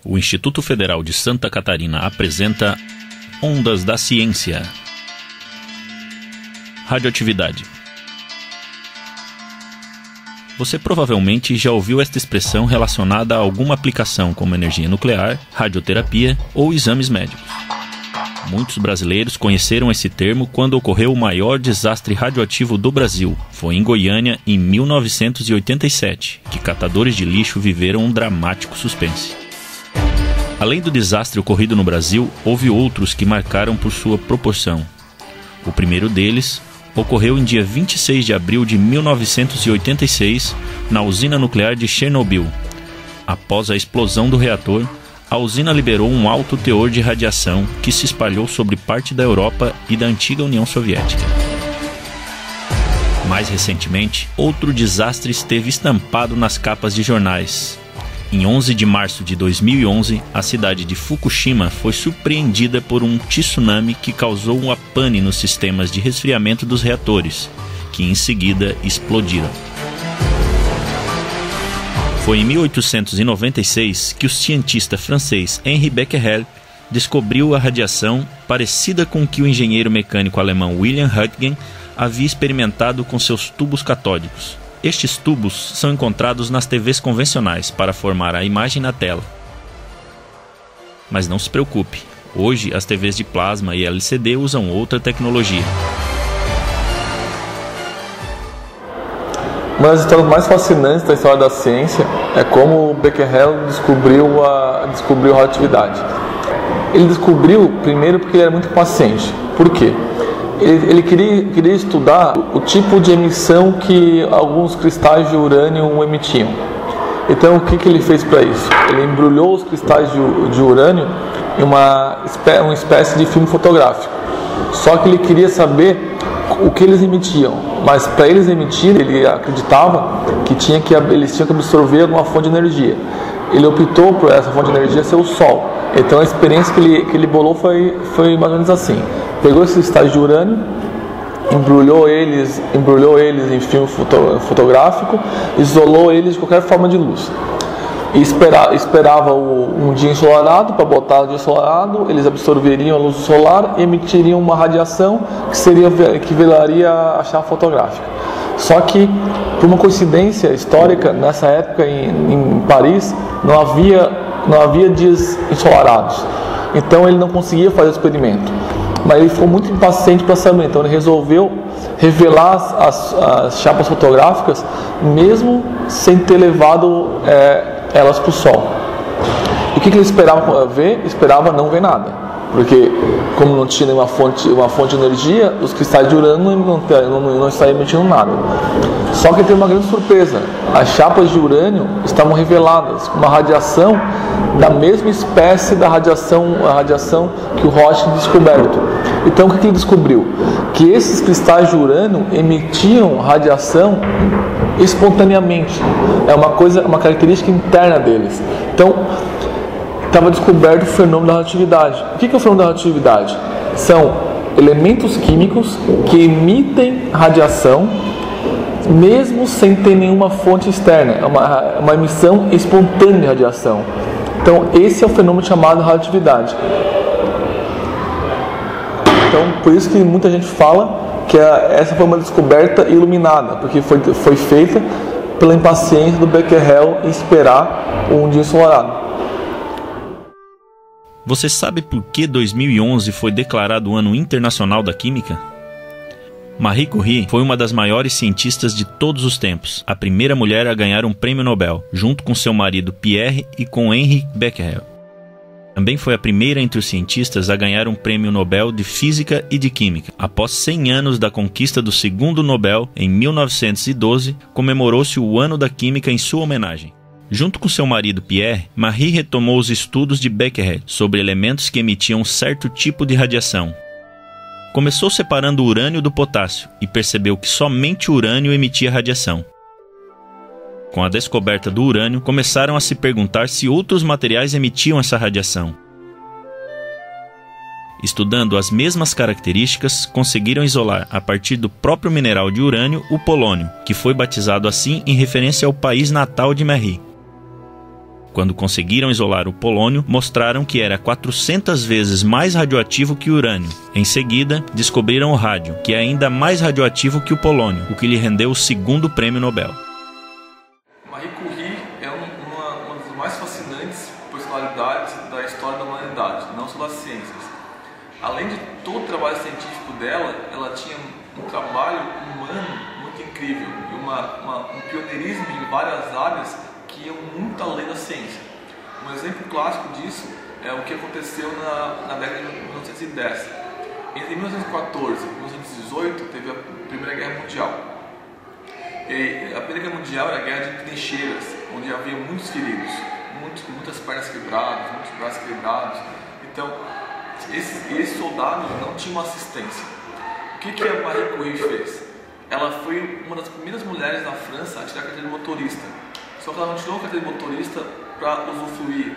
O Instituto Federal de Santa Catarina apresenta Ondas da Ciência. Radioatividade. Você provavelmente já ouviu esta expressão relacionada a alguma aplicação como energia nuclear, radioterapia ou exames médicos. Muitos brasileiros conheceram esse termo quando ocorreu o maior desastre radioativo do Brasil. Foi em Goiânia, em 1987, que catadores de lixo viveram um dramático suspense. Além do desastre ocorrido no Brasil, houve outros que marcaram por sua proporção. O primeiro deles ocorreu em dia 26 de abril de 1986, na usina nuclear de Chernobyl. Após a explosão do reator, a usina liberou um alto teor de radiação que se espalhou sobre parte da Europa e da antiga União Soviética. Mais recentemente, outro desastre esteve estampado nas capas de jornais. Em 11 de março de 2011, a cidade de Fukushima foi surpreendida por um tsunami que causou uma pane nos sistemas de resfriamento dos reatores, que em seguida explodiram. Foi em 1896 que o cientista francês Henri Becquerel descobriu a radiação parecida com o que o engenheiro mecânico alemão Wilhelm Röntgen havia experimentado com seus tubos catódicos. Estes tubos são encontrados nas TVs convencionais para formar a imagem na tela. Mas não se preocupe, hoje as TVs de plasma e LCD usam outra tecnologia. Uma das histórias mais fascinantes da história da ciência é como Becquerel descobriu a radioatividade. Ele descobriu primeiro porque ele era muito paciente. Por quê? Ele queria estudar o tipo de emissão que alguns cristais de urânio emitiam. Então, o que ele fez para isso? Ele embrulhou os cristais de urânio em uma espécie de filme fotográfico. Só que ele queria saber o que eles emitiam. Mas para eles emitirem, ele acreditava que eles tinham que absorver alguma fonte de energia. Ele optou por essa fonte de energia ser o Sol. Então, a experiência que ele bolou foi mais ou menos assim. Pegou esses cristais de urânio, embrulhou eles em filme fotográfico, isolou eles de qualquer forma de luz. E esperava um dia ensolarado, para botar no dia ensolarado, eles absorveriam a luz solar e emitiriam uma radiação que viraria a chapa fotográfica. Só que, por uma coincidência histórica, nessa época em Paris, não havia dias ensolarados. Então ele não conseguia fazer o experimento. Mas ele ficou muito impaciente para saber, então ele resolveu revelar as chapas fotográficas, mesmo sem ter levado elas para o Sol. O que ele esperava ver? Esperava não ver nada. Porque, como não tinha nenhuma fonte de energia, os cristais de urânio não estavam emitindo nada. Só que tem uma grande surpresa. As chapas de urânio estavam reveladas com uma radiação da mesma espécie da radiação que o Roche tinha descoberto. Então, o que ele descobriu? Que esses cristais de urânio emitiam radiação espontaneamente. É uma característica interna deles. Então, estava descoberto o fenômeno da radioatividade. O que é o fenômeno da radioatividade? São elementos químicos que emitem radiação mesmo sem ter nenhuma fonte externa. É uma emissão espontânea de radiação. Então, esse é o fenômeno chamado radioatividade. Então, por isso que muita gente fala que essa foi uma descoberta iluminada, porque foi feita pela impaciência do Becquerel em esperar um dia ensolarado. Você sabe por que 2011 foi declarado o Ano Internacional da Química? Marie Curie foi uma das maiores cientistas de todos os tempos, a primeira mulher a ganhar um prêmio Nobel, junto com seu marido Pierre e com Henri Becquerel. Também foi a primeira entre os cientistas a ganhar um prêmio Nobel de Física e de Química. Após 100 anos da conquista do segundo Nobel, em 1912, comemorou-se o Ano da Química em sua homenagem. Junto com seu marido Pierre, Marie retomou os estudos de Becquerel sobre elementos que emitiam um certo tipo de radiação. Começou separando o urânio do potássio e percebeu que somente o urânio emitia radiação. Com a descoberta do urânio, começaram a se perguntar se outros materiais emitiam essa radiação. Estudando as mesmas características, conseguiram isolar, a partir do próprio mineral de urânio, o polônio, que foi batizado assim em referência ao país natal de Marie. Quando conseguiram isolar o polônio, mostraram que era 400 vezes mais radioativo que o urânio. Em seguida, descobriram o rádio, que é ainda mais radioativo que o polônio, o que lhe rendeu o segundo prêmio Nobel. Marie Curie é uma das mais fascinantes personalidades da história da humanidade, não só das ciências. Além de todo o trabalho científico dela, ela tinha um trabalho humano muito incrível e um pioneirismo em várias áreas que iam muito além da ciência. Um exemplo clássico disso é o que aconteceu na década de 1910. Entre 1914 e 1918 teve a Primeira Guerra Mundial. E a Primeira Guerra Mundial era a guerra de trincheiras, onde havia muitos feridos, muitas pernas quebradas, muitos braços quebrados. Então, esses soldados não tinham assistência. O que a Marie Curie fez? Ela foi uma das primeiras mulheres na França a tirar a carteira de motorista. Só que ela não tirou a carteira de motorista para usufruir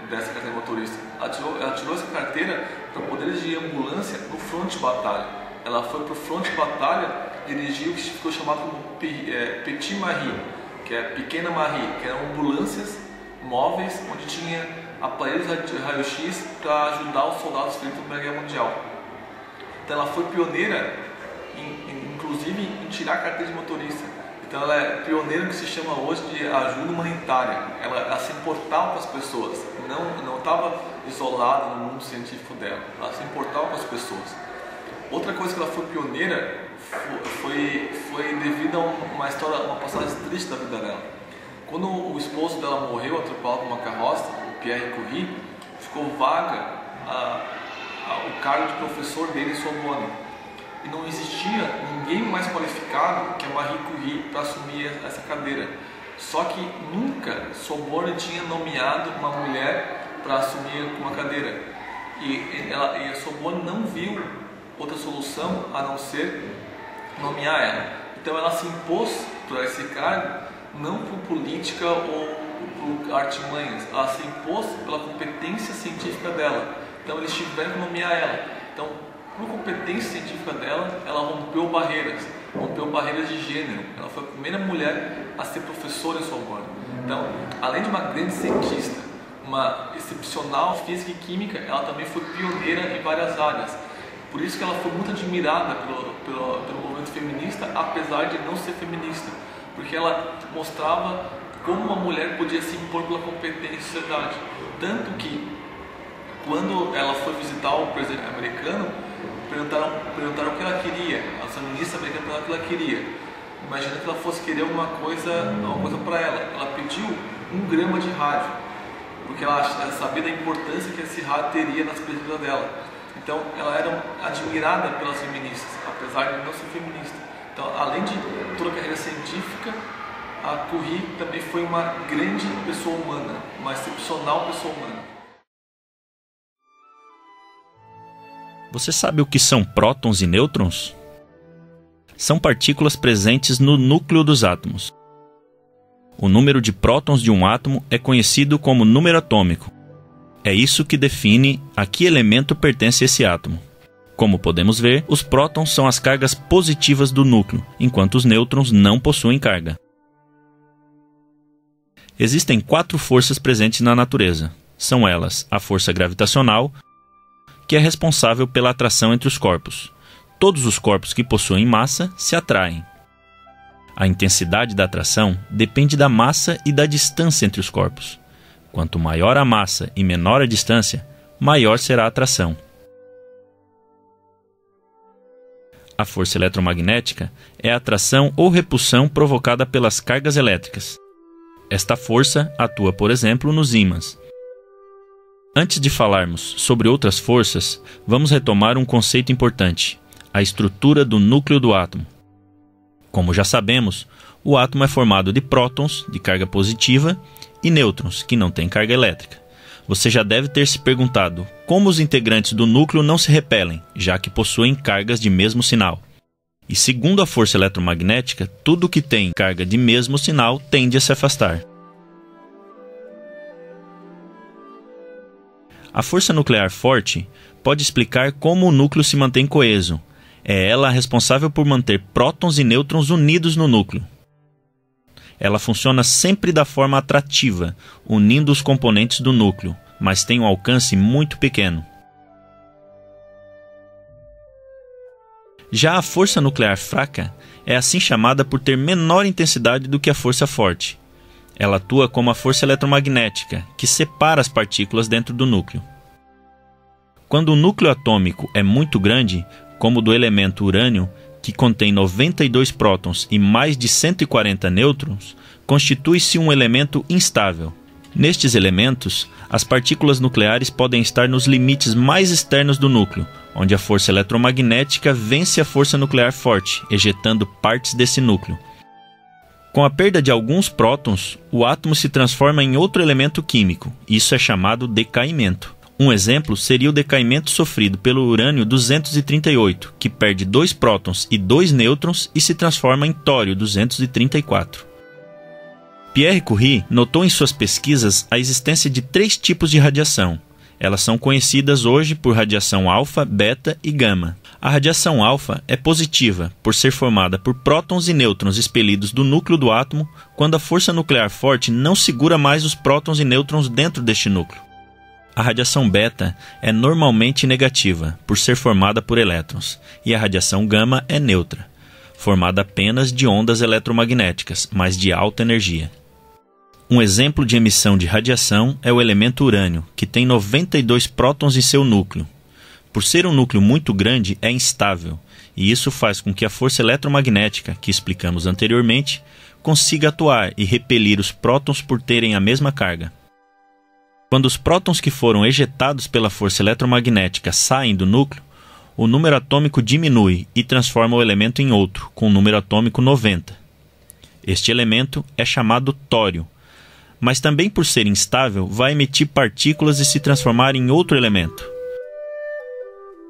dessa carteira de motorista. Ela tirou essa carteira para poder dirigir ambulância no fronte de batalha. Ela foi para o fronte de batalha dirigir o que ficou chamado como Petit Marie, que é Pequena Marie, que eram ambulâncias móveis onde tinha aparelhos de raio-x para ajudar os soldados feridos na Primeira Guerra Mundial. Então ela foi pioneira, inclusive, em tirar a carteira de motorista. Então ela é pioneira no que se chama hoje de ajuda humanitária. Ela se importava com as pessoas, não estava isolada no mundo científico dela, ela se importava com as pessoas. Outra coisa que ela foi pioneira foi devido a uma história, uma passagem triste da vida dela. Quando o esposo dela morreu atropelado por uma carroça, o Pierre Curie, ficou vaga o cargo de professor dele em Sorbonne. E não existia ninguém mais qualificado que a Marie Curie para assumir essa cadeira. Só que nunca Sorbonne tinha nomeado uma mulher para assumir uma cadeira. E a Sorbonne não viu outra solução a não ser nomear ela. Então ela se impôs para esse cargo, não por política ou por artimanhas, ela se impôs pela competência científica dela. Então eles tiveram que nomear ela. Então, por competência científica dela, ela rompeu barreiras de gênero. Ela foi a primeira mulher a ser professora em Sorbonne. Então, além de uma grande cientista, uma excepcional física e química, ela também foi pioneira em várias áreas. Por isso que ela foi muito admirada pelo movimento feminista, apesar de não ser feminista, porque ela mostrava como uma mulher podia se impor pela competência em sociedade. Tanto que, quando ela foi visitar o presidente americano, perguntaram o que ela queria. A feminista americana perguntou o que ela queria. Imaginando que ela fosse querer alguma coisa para ela. Ela pediu 1 grama de rádio, porque ela sabia da importância que esse rádio teria nas pesquisas dela. Então, ela era admirada pelas feministas, apesar de não ser feminista. Então, além de toda a carreira científica, a Curie também foi uma grande pessoa humana, uma excepcional pessoa humana. Você sabe o que são prótons e nêutrons? São partículas presentes no núcleo dos átomos. O número de prótons de um átomo é conhecido como número atômico. É isso que define a que elemento pertence esse átomo. Como podemos ver, os prótons são as cargas positivas do núcleo, enquanto os nêutrons não possuem carga. Existem 4 forças presentes na natureza. São elas a força gravitacional, que é responsável pela atração entre os corpos. Todos os corpos que possuem massa se atraem. A intensidade da atração depende da massa e da distância entre os corpos. Quanto maior a massa e menor a distância, maior será a atração. A força eletromagnética é a atração ou repulsão provocada pelas cargas elétricas. Esta força atua, por exemplo, nos ímãs. Antes de falarmos sobre outras forças, vamos retomar um conceito importante: a estrutura do núcleo do átomo. Como já sabemos, o átomo é formado de prótons, de carga positiva, e nêutrons, que não têm carga elétrica. Você já deve ter se perguntado como os integrantes do núcleo não se repelem, já que possuem cargas de mesmo sinal. E segundo a força eletromagnética, tudo que tem carga de mesmo sinal tende a se afastar. A força nuclear forte pode explicar como o núcleo se mantém coeso. É ela a responsável por manter prótons e nêutrons unidos no núcleo. Ela funciona sempre da forma atrativa, unindo os componentes do núcleo, mas tem um alcance muito pequeno. Já a força nuclear fraca é assim chamada por ter menor intensidade do que a força forte. Ela atua como a força eletromagnética, que separa as partículas dentro do núcleo. Quando o núcleo atômico é muito grande, como o do elemento urânio, que contém 92 prótons e mais de 140 nêutrons, constitui-se um elemento instável. Nestes elementos, as partículas nucleares podem estar nos limites mais externos do núcleo, onde a força eletromagnética vence a força nuclear forte, ejetando partes desse núcleo. Com a perda de alguns prótons, o átomo se transforma em outro elemento químico. Isso é chamado decaimento. Um exemplo seria o decaimento sofrido pelo urânio-238, que perde 2 prótons e 2 nêutrons e se transforma em tório-234. Pierre Curie notou em suas pesquisas a existência de 3 tipos de radiação. Elas são conhecidas hoje por radiação alfa, beta e gama. A radiação alfa é positiva, por ser formada por prótons e nêutrons expelidos do núcleo do átomo, quando a força nuclear forte não segura mais os prótons e nêutrons dentro deste núcleo. A radiação beta é normalmente negativa, por ser formada por elétrons, e a radiação gama é neutra, formada apenas de ondas eletromagnéticas, mas de alta energia. Um exemplo de emissão de radiação é o elemento urânio, que tem 92 prótons em seu núcleo. Por ser um núcleo muito grande, é instável, e isso faz com que a força eletromagnética, que explicamos anteriormente, consiga atuar e repelir os prótons por terem a mesma carga. Quando os prótons que foram ejetados pela força eletromagnética saem do núcleo, o número atômico diminui e transforma o elemento em outro, com o número atômico 90. Este elemento é chamado tório, mas também por ser instável, vai emitir partículas e se transformar em outro elemento.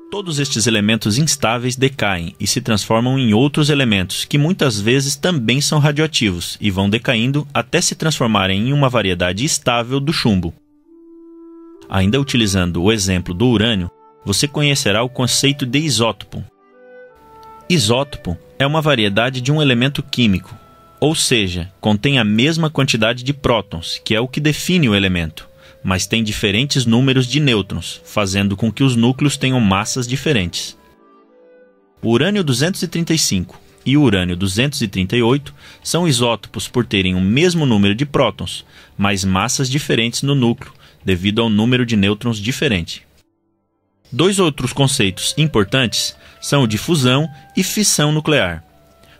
Todos estes elementos instáveis decaem e se transformam em outros elementos, que muitas vezes também são radioativos e vão decaindo até se transformarem em uma variedade estável do chumbo. Ainda utilizando o exemplo do urânio, você conhecerá o conceito de isótopo. Isótopo é uma variedade de um elemento químico, ou seja, contém a mesma quantidade de prótons, que é o que define o elemento, mas tem diferentes números de nêutrons, fazendo com que os núcleos tenham massas diferentes. O urânio-235 e o urânio-238 são isótopos por terem o mesmo número de prótons, mas massas diferentes no núcleo, devido ao número de nêutrons diferente. 2 outros conceitos importantes são o de fusão e fissão nuclear.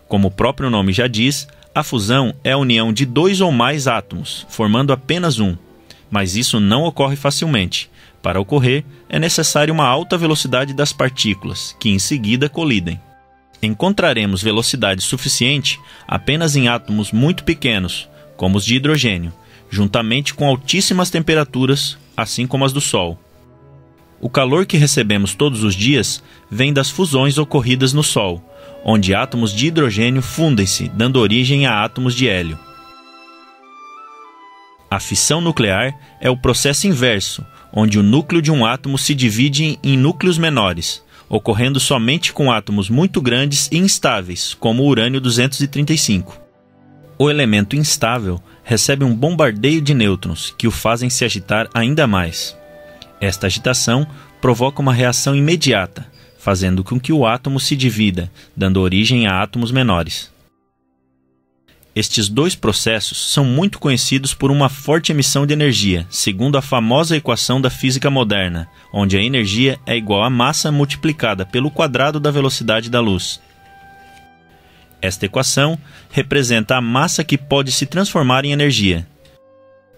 Como o próprio nome já diz, a fusão é a união de 2 ou mais átomos, formando apenas um, mas isso não ocorre facilmente. Para ocorrer, é necessária uma alta velocidade das partículas, que em seguida colidem. Encontraremos velocidade suficiente apenas em átomos muito pequenos, como os de hidrogênio, juntamente com altíssimas temperaturas, assim como as do Sol. O calor que recebemos todos os dias vem das fusões ocorridas no Sol, onde átomos de hidrogênio fundem-se, dando origem a átomos de hélio. A fissão nuclear é o processo inverso, onde o núcleo de um átomo se divide em núcleos menores, ocorrendo somente com átomos muito grandes e instáveis, como o urânio-235. O elemento instável recebe um bombardeio de nêutrons que o fazem se agitar ainda mais. Esta agitação provoca uma reação imediata, fazendo com que o átomo se divida, dando origem a átomos menores. Estes 2 processos são muito conhecidos por uma forte emissão de energia, segundo a famosa equação da física moderna, onde a energia é igual à massa multiplicada pelo quadrado da velocidade da luz. Esta equação representa a massa que pode se transformar em energia.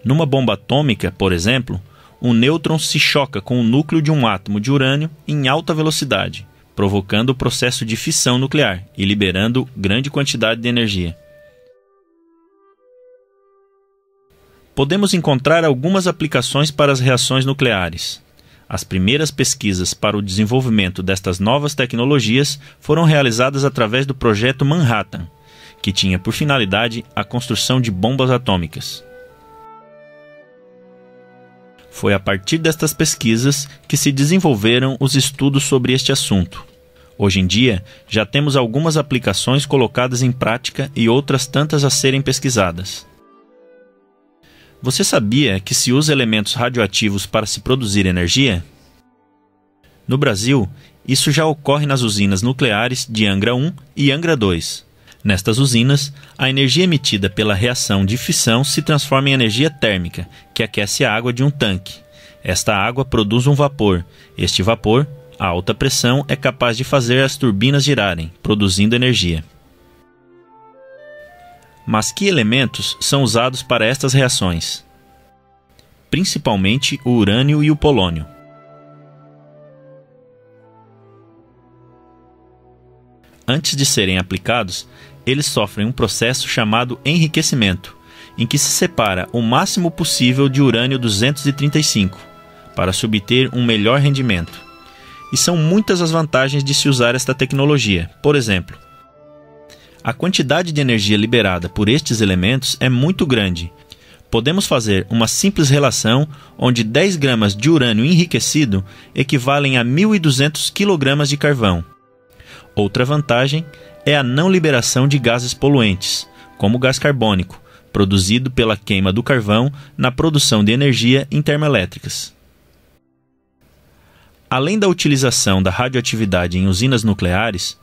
Numa bomba atômica, por exemplo, um nêutron se choca com o núcleo de um átomo de urânio em alta velocidade, provocando o processo de fissão nuclear e liberando grande quantidade de energia. Podemos encontrar algumas aplicações para as reações nucleares. As primeiras pesquisas para o desenvolvimento destas novas tecnologias foram realizadas através do projeto Manhattan, que tinha por finalidade a construção de bombas atômicas. Foi a partir destas pesquisas que se desenvolveram os estudos sobre este assunto. Hoje em dia, já temos algumas aplicações colocadas em prática e outras tantas a serem pesquisadas. Você sabia que se usa elementos radioativos para se produzir energia? No Brasil, isso já ocorre nas usinas nucleares de Angra 1 e Angra 2. Nestas usinas, a energia emitida pela reação de fissão se transforma em energia térmica, que aquece a água de um tanque. Esta água produz um vapor. Este vapor, a alta pressão, é capaz de fazer as turbinas girarem, produzindo energia. Mas que elementos são usados para estas reações? Principalmente o urânio e o polônio. Antes de serem aplicados, eles sofrem um processo chamado enriquecimento, em que se separa o máximo possível de urânio 235, para se obter um melhor rendimento. E são muitas as vantagens de se usar esta tecnologia. Por exemplo, a quantidade de energia liberada por estes elementos é muito grande. Podemos fazer uma simples relação onde 10 gramas de urânio enriquecido equivalem a 1.200 kg de carvão. Outra vantagem é a não liberação de gases poluentes, como o gás carbônico, produzido pela queima do carvão na produção de energia em termoelétricas. Além da utilização da radioatividade em usinas nucleares,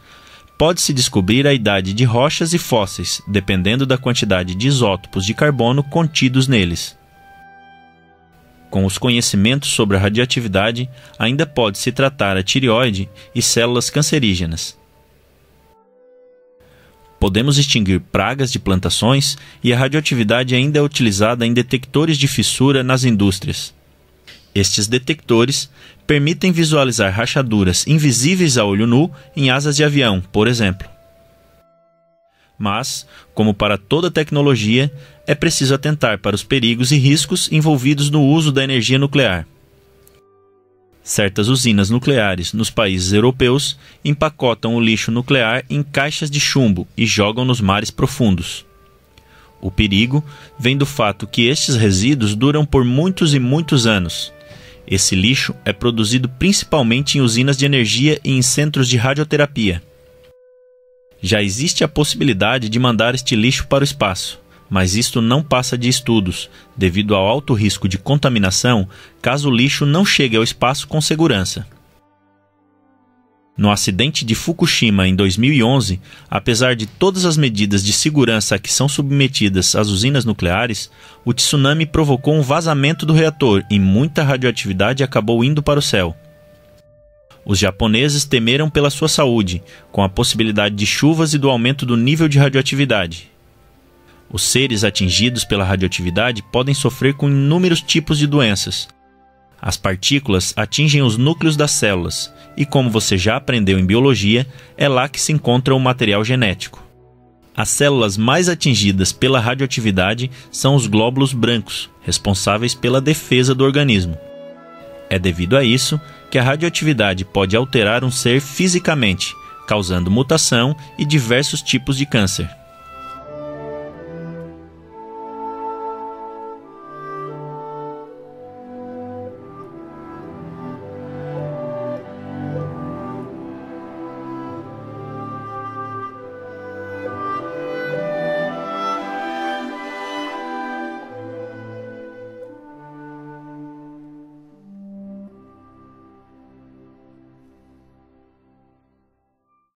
pode-se descobrir a idade de rochas e fósseis, dependendo da quantidade de isótopos de carbono contidos neles. Com os conhecimentos sobre a radioatividade, ainda pode-se tratar a tireoide e células cancerígenas. Podemos extinguir pragas de plantações e a radioatividade ainda é utilizada em detectores de fissura nas indústrias. Estes detectores permitem visualizar rachaduras invisíveis a olho nu em asas de avião, por exemplo. Mas, como para toda tecnologia, é preciso atentar para os perigos e riscos envolvidos no uso da energia nuclear. Certas usinas nucleares nos países europeus empacotam o lixo nuclear em caixas de chumbo e jogam nos mares profundos. O perigo vem do fato que estes resíduos duram por muitos e muitos anos. Esse lixo é produzido principalmente em usinas de energia e em centros de radioterapia. Já existe a possibilidade de mandar este lixo para o espaço, mas isto não passa de estudos, devido ao alto risco de contaminação caso o lixo não chegue ao espaço com segurança. No acidente de Fukushima em 2011, apesar de todas as medidas de segurança a que são submetidas as usinas nucleares, o tsunami provocou um vazamento do reator e muita radioatividade acabou indo para o céu. Os japoneses temeram pela sua saúde, com a possibilidade de chuvas e do aumento do nível de radioatividade. Os seres atingidos pela radioatividade podem sofrer com inúmeros tipos de doenças. As partículas atingem os núcleos das células, e como você já aprendeu em biologia, é lá que se encontra o material genético. As células mais atingidas pela radioatividade são os glóbulos brancos, responsáveis pela defesa do organismo. É devido a isso que a radioatividade pode alterar um ser fisicamente, causando mutação e diversos tipos de câncer.